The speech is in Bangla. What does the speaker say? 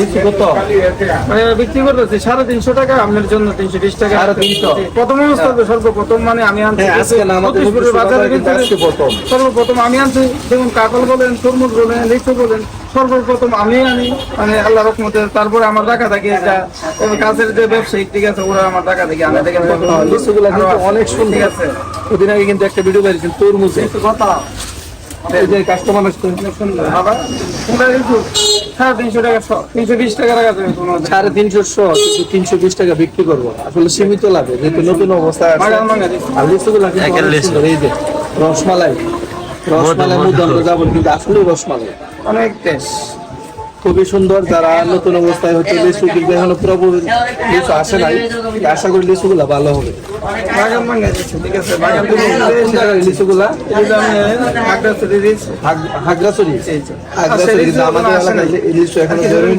লিচু কত? বিক্রি করতেছি 350 টাকা, আপনার জন্য 320 টাকা। 350? প্রথম অবস্থাতে সর্বপ্রথম মানে আমি আনছি আজকে না, আমাদের ফটিকছড়ির বাজারের কিন্তু আজকে প্রথম। সর্বপ্রথম আমি আনছি, যেমন কাকল বলেন, তরমুজ বলেন, লিচু বলেন, সর্বপ্রথম আমি আনি, মানে আল্লাহ রহমতে। তারপরে আমার টাকা থাকে এটা কাছের যে ব্যবসায়িক, ঠিক আছে, ওরা আমার টাকা থেকে আনে। দেখেন লিচুগুলা কিন্তু অনেক সুন্দর। ঠিক আছে। ওদিন আগে কিন্তু একটা ভিডিও বেরিয়েছিল তরমুজে, এই যে কাস্টমার আসতো। বাবা তোমরা লিচু 350 টাকা, 320 টাকা রাখা যাবে কোনো। 350 কিন্তু 320 টাকা বিক্রি করবো, আসলে সীমিত লাভে, যেহেতু নতুন অবস্থায় আছে। আর লিচুগুলা কিন্তু অনেক সুন্দর। এই যে রসমালাই, রসমালাই মধ্যে আমরা যাবো, কিন্তু আসলে রসমালাই অনেক টেস্ট। খুবই সুন্দর। যারা নতুন অবস্থায় হচ্ছে লিচু কিন্তু এখনো পুরোপুরি লিচু আসে নাই, আশা করি লিচুগুলা ভালো হবে। বাগান ভাঙা দিচ্ছে, ঠিক আছে। বাগান থেকে লিচুগুলা এই যে আমি খাগড়াছড়ি দিচ্ছি। হাগড়াছড়ি, এই যে। হাগড়াছড়ি কিন্তু আমাদের এলাকায় লিচু এখনো বেরোয়নি।